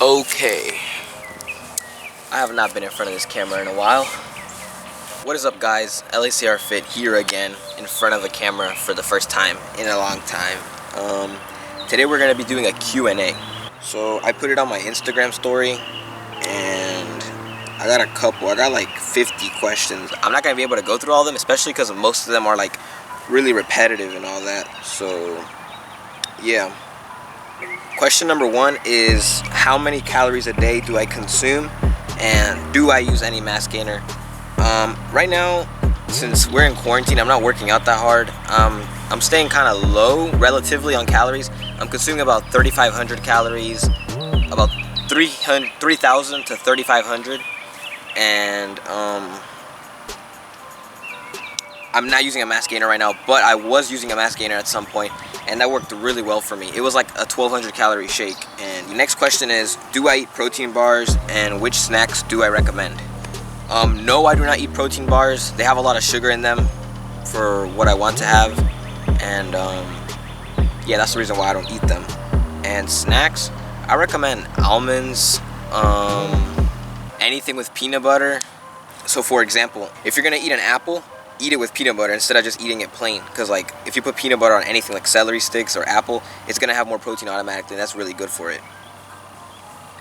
Okay, I have not been in front of this camera in a while. What is up, guys? Lacrfit here again in front of the camera for the first time in a long time. Today we're going to be doing a Q&A. So I put it on my Instagram story and I got a couple. I got like 50 questions. I'm not going to be able to go through all of them, especially because most of them are like really repetitive and all that. So yeah. Question number one is, how many calories a day do I consume, and do I use any mass gainer? Right now, since we're in quarantine, I'm not working out that hard. I'm staying kind of low relatively on calories. I'm consuming about 3,500 calories, about 3,000 to 3,500, and I'm not using a mass gainer right now, but I was using a mass gainer at some point, and that worked really well for me. It was like a 1,200 calorie shake. And the next question is, do I eat protein bars, and which snacks do I recommend? No, I do not eat protein bars. They have a lot of sugar in them for what I want to have, and yeah, that's the reason why I don't eat them. And snacks, I recommend almonds, anything with peanut butter. So for example, if you're gonna eat an apple, eat it with peanut butter instead of just eating it plain, because like if you put peanut butter on anything like celery sticks or apple, it's gonna have more protein automatically, and that's really good for it.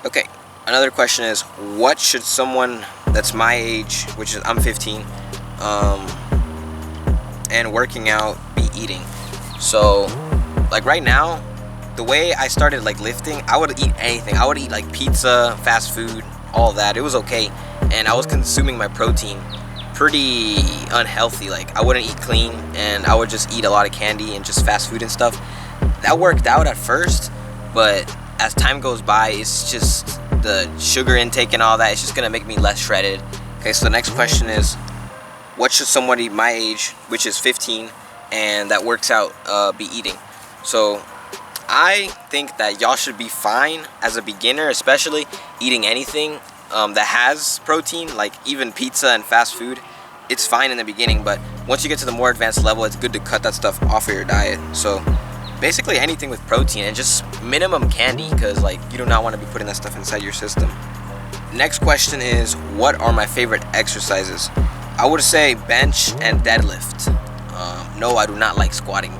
Okay, another question is, what should someone that's my age, which is I'm 15, and working out, be eating? So like right now, the way I started like lifting, I would eat anything. I would eat like pizza, fast food, all that. It was okay, and I was consuming my protein pretty unhealthy. Like I wouldn't eat clean, and I would just eat a lot of candy and just fast food and stuff. That worked out at first, but as time goes by, it's just the sugar intake and all that, it's just gonna make me less shredded. Okay, so the next question is, what should somebody my age, which is 15, and that works out, be eating? So I think that y'all should be fine as a beginner, especially eating anything that has protein, like even pizza and fast food. It's fine in the beginning, but once you get to the more advanced level, it's good to cut that stuff off of your diet. So basically anything with protein, and just minimum candy, because like you do not want to be putting that stuff inside your system. Next question is, what are my favorite exercises? I would say bench and deadlift. No, I do not like squatting.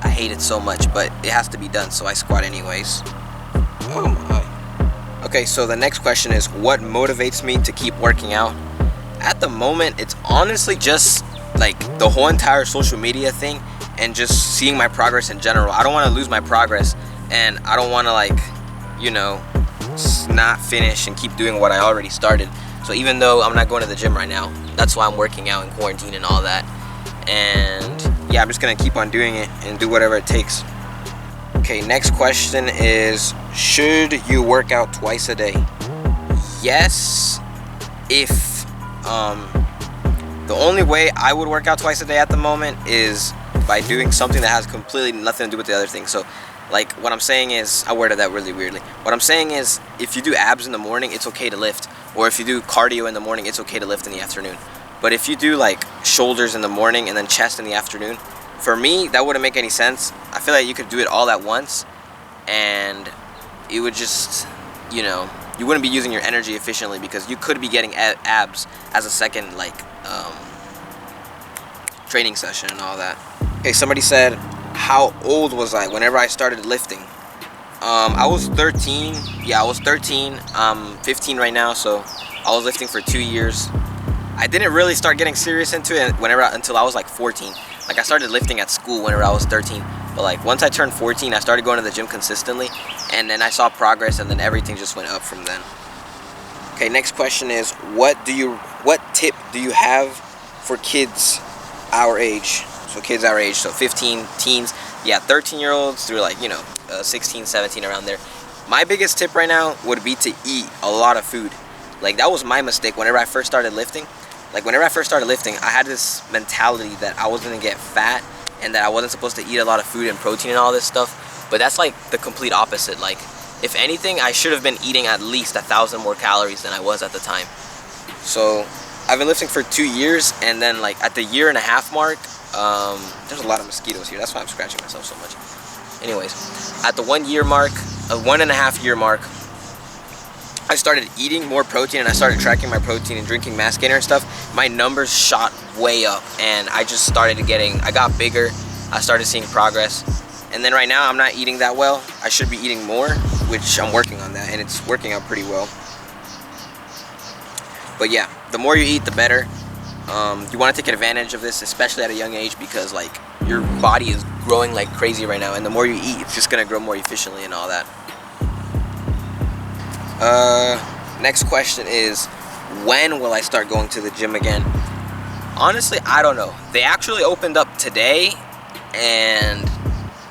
I hate it so much, but it has to be done, so I squat anyways. Oh my. Okay, so the next question is, what motivates me to keep working out? At the moment, it's honestly just like the whole entire social media thing, and just seeing my progress in general. I don't want to lose my progress, and I don't want to like, you know, not finish and keep doing what I already started. So even though I'm not going to the gym right now, that's why I'm working out in quarantine and all that. And yeah, I'm just gonna keep on doing it and do whatever it takes. Okay, next question is, should you work out twice a day? Yes, if the only way I would work out twice a day at the moment is by doing something that has completely nothing to do with the other thing. So like what I'm saying is, I worded that really weirdly. What I'm saying is, if you do abs in the morning, it's okay to lift, or if you do cardio in the morning, it's okay to lift in the afternoon. But if you do like shoulders in the morning and then chest in the afternoon, for me that wouldn't make any sense. I feel like you could do it all at once, and it would just, you know, you wouldn't be using your energy efficiently, because you could be getting abs as a second like training session and all that. Okay, somebody said, how old was I whenever I started lifting? I was 13. Yeah, I was 13. I'm 15 right now, so I was lifting for 2 years. I didn't really start getting serious into it until I was like 14. Like I started lifting at school whenever I was 13. But like once I turned 14, I started going to the gym consistently, and then I saw progress, and then everything just went up from then. Okay, next question is, what tip do you have for kids our age? So kids our age, so 15, teens, yeah, 13-year-olds through like, you know, 16, 17, around there. My biggest tip right now would be to eat a lot of food. Like that was my mistake whenever I first started lifting. Like whenever I first started lifting, I had this mentality that I was gonna get fat, and that I wasn't supposed to eat a lot of food and protein and all this stuff. But that's like the complete opposite. Like if anything, I should have been eating at least 1,000 more calories than I was at the time. So I've been lifting for 2 years, and then like at the 1.5 year mark, there's a lot of mosquitoes here. That's why I'm scratching myself so much. Anyways, at the 1 year mark, a 1.5 year mark, I started eating more protein and I started tracking my protein and drinking mass gainer and stuff, my numbers shot way up, and I just started I got bigger, I started seeing progress. And then right now I'm not eating that well. I should be eating more, which I'm working on that, and it's working out pretty well. But yeah, the more you eat, the better. You want to take advantage of this, especially at a young age, because like your body is growing like crazy right now, and the more you eat, it's just gonna grow more efficiently and all that. Next question is, when will I start going to the gym again? Honestly, I don't know. They actually opened up today, and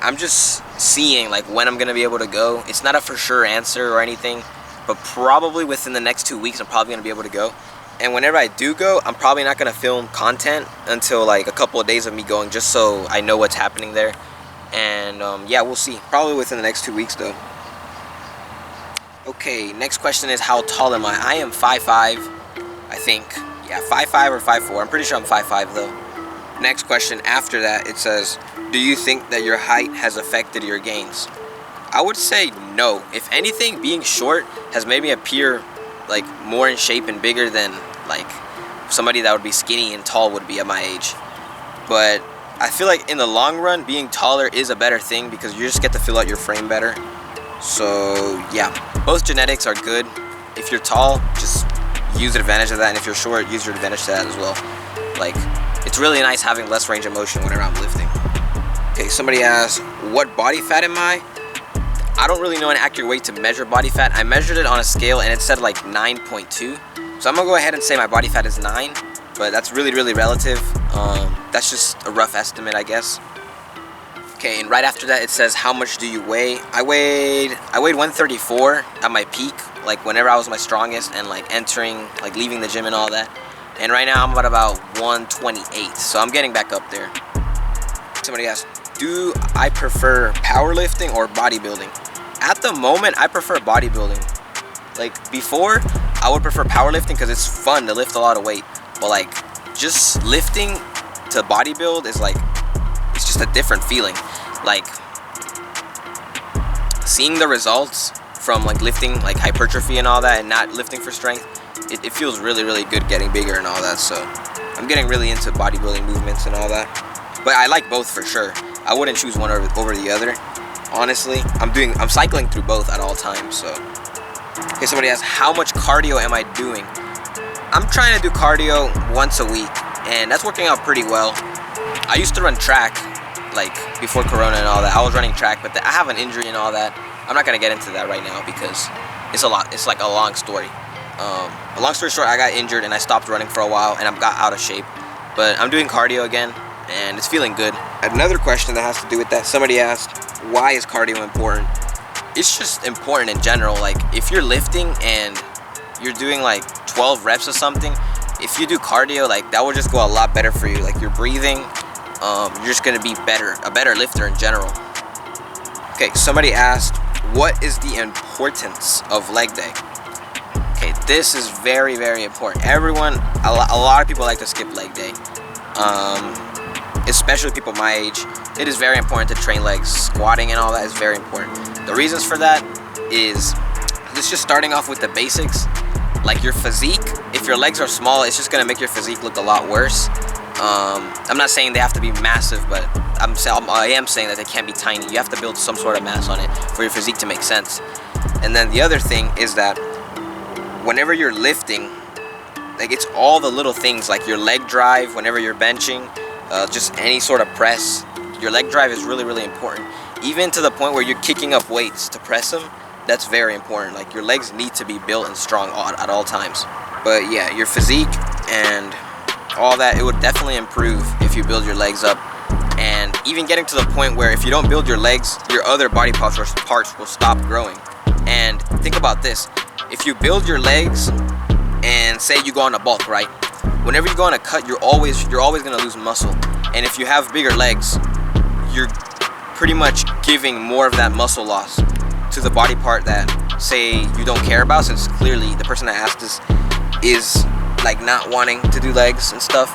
I'm just seeing like when I'm gonna be able to go. It's not a for sure answer or anything, but probably within the next 2 weeks I'm probably gonna be able to go. And whenever I do go, I'm probably not gonna film content until like a couple of days of me going, just so I know what's happening there. And yeah, we'll see. Probably within the next 2 weeks though. Okay, next question is, how tall am I? I am 5'5", I think. Yeah, 5'5" or 5'4". I'm pretty sure I'm 5'5" though. Next question after that, it says, do you think that your height has affected your gains? I would say no. If anything, being short has made me appear like more in shape and bigger than like somebody that would be skinny and tall would be at my age. But I feel like in the long run, being taller is a better thing because you just get to fill out your frame better. So yeah, both genetics are good. If you're tall, just use advantage of that, and if you're short, use your advantage to that as well. Like, it's really nice having less range of motion whenever I'm lifting. Okay, somebody asked, what body fat am I? I don't really know an accurate way to measure body fat. I measured it on a scale and it said like 9.2. So I'm gonna go ahead and say my body fat is 9, but that's really relative. That's just a rough estimate, I guess. Okay, and right after that it says, how much do you weigh? I weighed 134 at my peak, like whenever I was my strongest and like entering, like leaving the gym and all that. And right now I'm at about 128, so I'm getting back up there. Somebody asked, do I prefer powerlifting or bodybuilding? At the moment, I prefer bodybuilding. Like before, I would prefer powerlifting because it's fun to lift a lot of weight. But like just lifting to bodybuild is like, it's just a different feeling. Like seeing the results from like lifting like hypertrophy and all that and not lifting for strength, it feels really good getting bigger and all that. So I'm getting really into bodybuilding movements and all that. But I like both for sure. I wouldn't choose one over the other. Honestly, I'm cycling through both at all times. So okay, somebody asked, how much cardio am I doing? I'm trying to do cardio once a week, and that's working out pretty well. I used to run track like before Corona and all that. I was running track, but I have an injury and all that. I'm not gonna get into that right now because it's a lot. It's like a long story. A long story short, I got injured and I stopped running for a while and I got out of shape. But I'm doing cardio again and it's feeling good. Another question that has to do with that, somebody asked, why is cardio important? It's just important in general. Like if you're lifting and you're doing like 12 reps or something, if you do cardio, like that will just go a lot better for you. Like you're breathing, you're just gonna be a better lifter in general. Okay, somebody asked, what is the importance of leg day? Okay, this is very important. A lot of people like to skip leg day, especially people my age. It is very important to train legs. Squatting and all that is very important. The reasons for that is, let's just starting off with the basics. Like your physique, if your legs are small, it's just gonna make your physique look a lot worse. I'm not saying they have to be massive, but I am saying that they can't be tiny. You have to build some sort of mass on it for your physique to make sense. And then the other thing is that whenever you're lifting, like it's all the little things, like your leg drive whenever you're benching, just any sort of press. Your leg drive is really important. Even to the point where you're kicking up weights to press them, that's very important. Like your legs need to be built and strong at all times. But yeah, your physique and all that, it would definitely improve if you build your legs up. And even getting to the point where if you don't build your legs, your other body parts will stop growing. And think about this, if you build your legs and say you go on a bulk, right? Whenever you go on a cut, you're always gonna lose muscle. And if you have bigger legs, you're pretty much giving more of that muscle loss to the body part that, say, you don't care about, since clearly the person that asked this is like not wanting to do legs and stuff.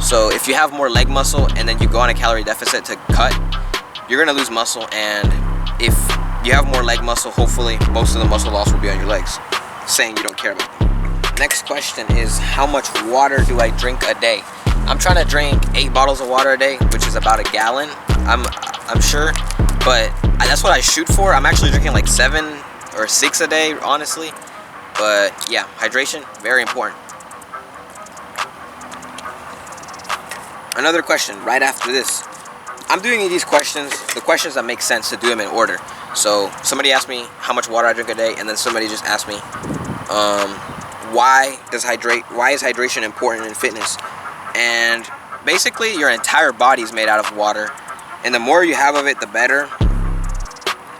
So if you have more leg muscle and then you go on a calorie deficit to cut, you're gonna lose muscle. And if you have more leg muscle, hopefully most of the muscle loss will be on your legs. saying you don't care about them. Next question is, how much water do I drink a day? I'm trying to drink 8 bottles of water a day, which is about a gallon, I'm sure, but that's what I shoot for. I'm actually drinking like 7 or 6 a day, honestly. But yeah, hydration, very important. Another question right after this. I'm doing these questions, the questions that make sense, to do them in order. So somebody asked me how much water I drink a day, and then somebody just asked me why is hydration important in fitness? And basically your entire body is made out of water, and the more you have of it, the better.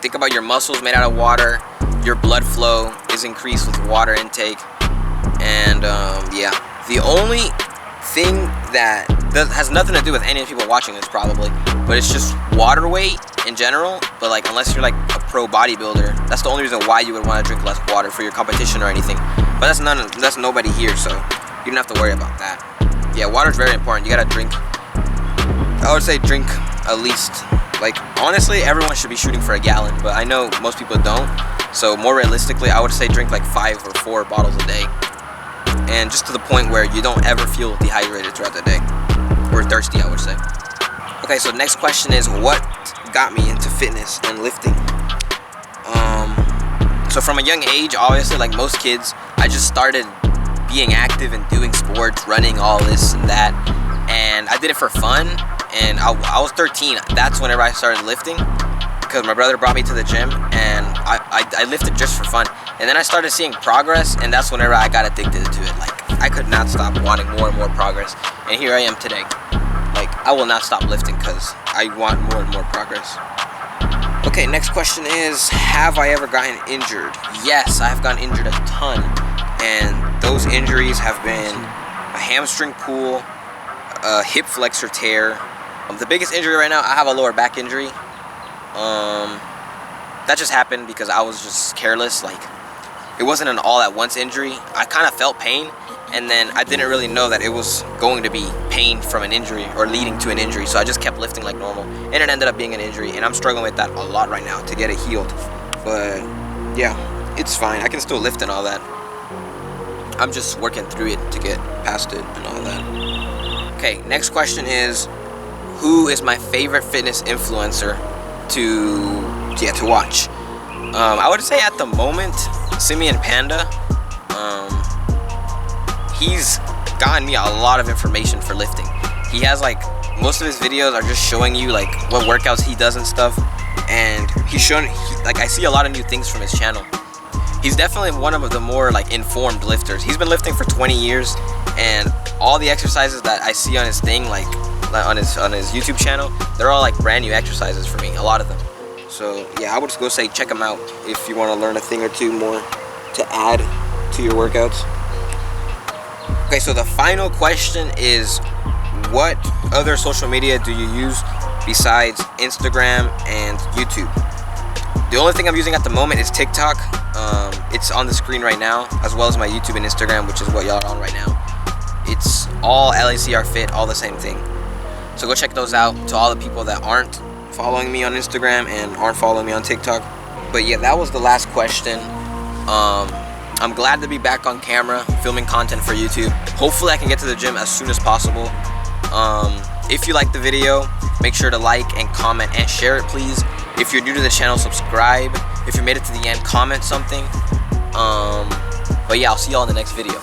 Think about your muscles made out of water. Your blood flow is increased with water intake. And yeah, the only thing that has nothing to do with any of the people watching this probably, but it's just water weight in general. But like, unless you're like a pro bodybuilder, that's the only reason why you would want to drink less water, for your competition or anything. But that's nobody here, so you don't have to worry about that. Yeah, water's very important. You gotta drink, I would say drink at least, like, honestly, everyone should be shooting for a gallon, but I know most people don't. So more realistically, I would say drink like 5 or 4 bottles a day. And just to the point where you don't ever feel dehydrated throughout the day. Or thirsty, I would say. Okay, so next question is, what got me into fitness and lifting? So from a young age, obviously, like most kids, I just started being active and doing sports, running, all this and that. And I did it for fun. And I was 13. That's whenever I started lifting, because my brother brought me to the gym, and I lifted just for fun. And then I started seeing progress, and that's whenever I got addicted to it. Like, I could not stop wanting more and more progress. And here I am today. Like, I will not stop lifting because I want more and more progress. Okay, next question is, have I ever gotten injured? Yes, I have gotten injured a ton. And those injuries have been a hamstring pull, a hip flexor tear. The biggest injury right now, I have a lower back injury. That just happened because I was just careless. Like, it wasn't an all-at-once injury. I kind of felt pain, and then I didn't really know that it was going to be pain from an injury or leading to an injury, so I just kept lifting like normal, and it ended up being an injury, and I'm struggling with that a lot right now to get it healed. But yeah, it's fine. I can still lift and all that. I'm just working through it to get past it and all that. Okay, next question is, who is my favorite fitness influencer to watch? I would say at the moment, Simeon Panda. He's gotten me a lot of information for lifting. He has, like, most of his videos are just showing you like what workouts he does and stuff, and I see a lot of new things from his channel. He's definitely one of the more like informed lifters. He's been lifting for 20 years, and all the exercises that I see on his thing, like on his YouTube channel, they're all like brand new exercises for me, a lot of them. So yeah, I would just go say check him out if you want to learn a thing or two more to add to your workouts. Okay, so the final question is, what other social media do you use besides Instagram and YouTube? The only thing I'm using at the moment is TikTok. It's on the screen right now, as well as my YouTube and Instagram, which is what y'all are on right now. It's all Lacrfit, all the same thing. So go check those out. To all the people that aren't following me on Instagram and aren't following me on TikTok. But yeah, that was the last question. I'm glad to be back on camera, filming content for YouTube. Hopefully I can get to the gym as soon as possible. If you like the video, make sure to like and comment and share it, please. If you're new to the channel, subscribe. If you made it to the end, comment something. But yeah, I'll see y'all in the next video.